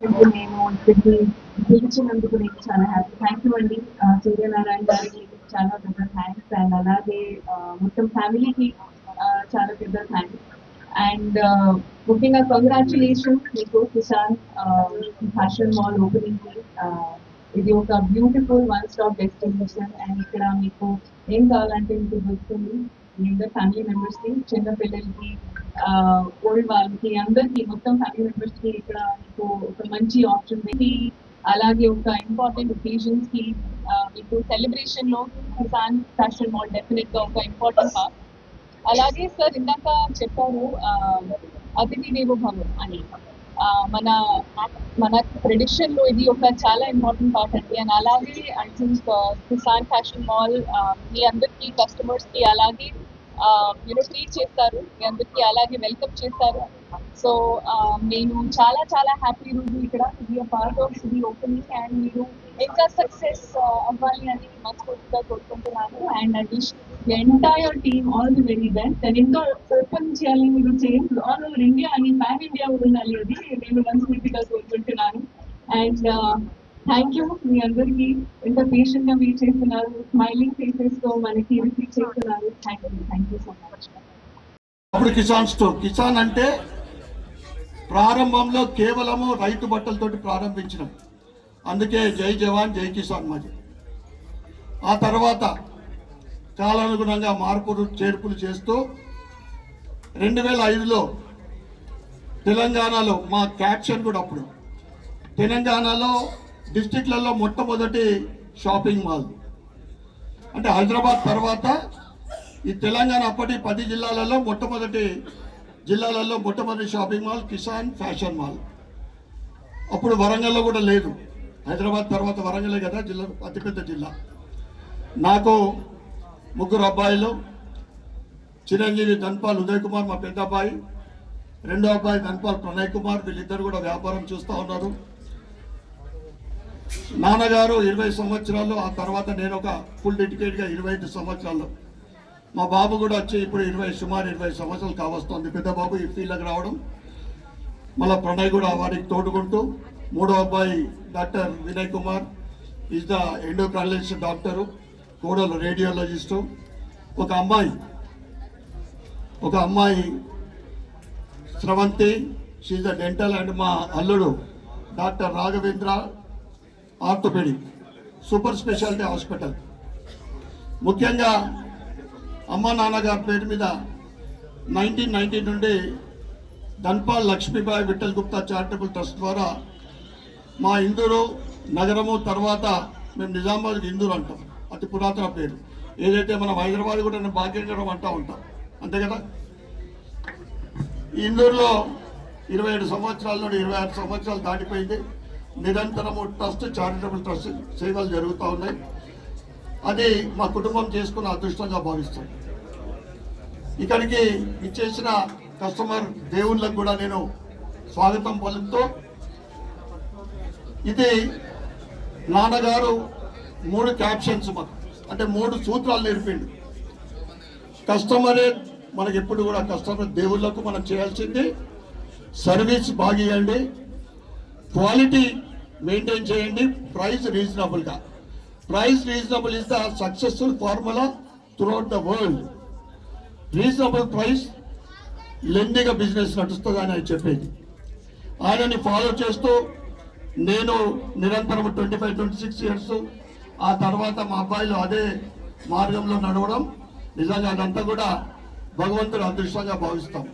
నేను ఇక్కడికి పిలిచినందుకు నేను చాలా హ్యాపీ. థ్యాంక్ యూ అండి. సూర్యనారాయణ గారికి చాలా పెద్ద థ్యాంక్స్ అండ్ అలాగే మొత్తం ఫ్యామిలీకి చాలా పెద్ద థ్యాంక్స్. అండ్ ముఖ్యంగా కంగ్రాచులేషన్స్ మీకు కిసాన్ ఫ్యాషన్ మాల్ ఓపెనింగ్ కి. ఇది ఒక beautiful one stop destination and ఇక్కడ మీకు ఏం కావాలంటే మీకు దొరుకుతుంది. మీ అందరు ఫ్యామిలీ మెంబర్స్ కి, చిన్న పిల్లలకి, ఓల్డ్ వాళ్ళకి, అందరికి మొత్తం ఫ్యామిలీ మెంబర్స్ కి ఇక్కడ మీకు ఒక మంచి ఆప్షన్ పెట్టి అలాగే ఒక ఇంపార్టెంట్ ఒకేషన్స్ కి మీకు సెలబ్రేషన్ లో కిసాన్ ఫ్యాషన్ మాల్ డెఫినెట్ గా ఒక ఇంపార్టెంట్ పార్ట్. అలాగే సార్ ఇందాక చెప్పారు అతిథి దేవో భవ అని. మన మన ట్రెడిషన్ లో ఇది ఒక చాలా ఇంపార్టెంట్ పార్ట్ అండి. అండ్ అలాగే I think Kisan fashion mall మీ అందరికి కస్టమర్స్ కి అలాగే ట్రీట్ చేస్తారు, మీ అందరికి అలాగే వెల్కమ్ చేస్తారు. సో నేను చాలా చాలా హ్యాపీ రోజు ఇక్కడ ఇది part of the opening and మీరు ఇంకా సక్సెస్ అవ్వాలి అని మనస్ఫూర్తిగా కోరుకుంటున్నాను. And I wish entire team all the very best. And ఇంకా ఓపెన్ చేయాలి మీరు చేయండి ఆల్ ఓవర్ ఇండియా అని ప్యాన్ ఇండియా ఉండాలి, అది నేను మనస్ఫూర్తిగా కోరుకుంటున్నాను. అండ్ థ్యాంక్ యూ మీ అందరికీ ఎంత పేషెంట్ గా మీరు చేస్తున్నారు, స్మైలింగ్ ఫేసెస్ తో మనకి రిసీవ్ చేస్తున్నారు. Thank you so much. అప్పుడు కిసాన్ స్టోర్, కిసాన్ అంటే ప్రారంభంలో కేవలము రైతు బట్టలతోటి ప్రారంభించినాం. అందుకే జై జవాన్ జై కిసాన్ మాది. ఆ తర్వాత కాలానుగుణంగా మార్పులు చేర్పులు చేస్తూ 2005లో తెలంగాణలో మా క్యాప్షన్ కూడా అప్పుడు తెలంగాణలో డిస్టిక్లలో మొట్టమొదటి షాపింగ్ మాల్ అంటే హైదరాబాద్ తర్వాత ఈ తెలంగాణ అప్పటి 10 జిల్లాలలో మొట్టమొదటి shopping mall Kisan fashion mall. అప్పుడు వరంగల్లో కూడా లేదు, హైదరాబాద్ తర్వాత వరంగలే కదా జిల్లా, అతిపెద్ద జిల్లా. నాకు 3 అబ్బాయిలు, చిరంజీవి ధన్పాల్ ఉదయ్ కుమార్ మా పెద్ద అబ్బాయి, రెండో అబ్బాయి ధన్పాల్ ప్రణయ్ కుమార్, వీళ్ళిద్దరు కూడా వ్యాపారం చూస్తూ ఉన్నారు. నాన్నగారు 20 సంవత్సరాలు, ఆ తర్వాత నేను ఒక ఫుల్ డెడికేట్గా 25 సంవత్సరాలు. మా బాబు కూడా వచ్చి ఇప్పుడు సుమారు 20 సంవత్సరాలు కావస్తుంది పెద్ద బాబు ఈ ఫీల్డ్కి రావడం. మళ్ళీ ప్రణయ్ కూడా వారికి తోడుకుంటూ, మూడో అబ్బాయి doctor Vinay Kumar is the endocrinologist doctor, కోడలు రేడియాలజిస్టు. ఒక అమ్మాయి Sravanthi, she the dental. And మా అల్లుడు doctor Raghavendra, orthopaedic, super speciality hospital. ముఖ్యంగా అమ్మ నాన్నగారి పేరు మీద 1990 నుండి ధన్పాల్ లక్ష్మీబాయి విఠల్ గుప్తా చారిటబుల్ ట్రస్ట్ ద్వారా మా ఇందూరు నగరము, తర్వాత మేము నిజామాబాద్ ఇందూరు అంటాం, అతి పురాతన పేరు. ఏదైతే మనం హైదరాబాద్ కూడా నేను భాగ్యనగరం అంటూ ఉంటాం, అంతే కదా. ఈ ఇందూరులో 27 సంవత్సరాల నుండి 26 సంవత్సరాలు దాటిపోయింది. నిరంతరము ట్రస్ట్, చారిటబుల్ ట్రస్ట్ సేవలు జరుగుతూ ఉన్నాయి. అది మా కుటుంబం చేసుకున్న అదృష్టంగా భావిస్తాం. ఇక్కడికి ఇచ్చేసిన కస్టమర్ దేవుళ్ళకు కూడా నేను స్వాగతం పలుకుతూ, ఇది నాన్నగారు 3 క్యాప్షన్స్ మాకు అంటే 3 సూత్రాలు నేర్పిండు. కస్టమరే మనకి ఎప్పుడు కూడా కస్టమర్ దేవుళ్ళకు మనం చేయాల్సింది సర్వీస్ బాగా ఇవ్వండి, క్వాలిటీ మెయింటైన్ చేయండి, ప్రైస్ రీజనబుల్గా. Price reasonable is the successful formula throughout the world. Reasonable price లెండిగా బిజినెస్ నడుస్తుంది అని ఆయన చెప్పేది. ఆయనని ఫాలో చేస్తూ నేను నిరంతరం 25-26 ఇయర్స్, ఆ తర్వాత మా అబ్బాయిలు అదే మార్గంలో నడవడం, నిజంగా అదంతా కూడా భగవంతుడు అదృష్టంగా భావిస్తాం.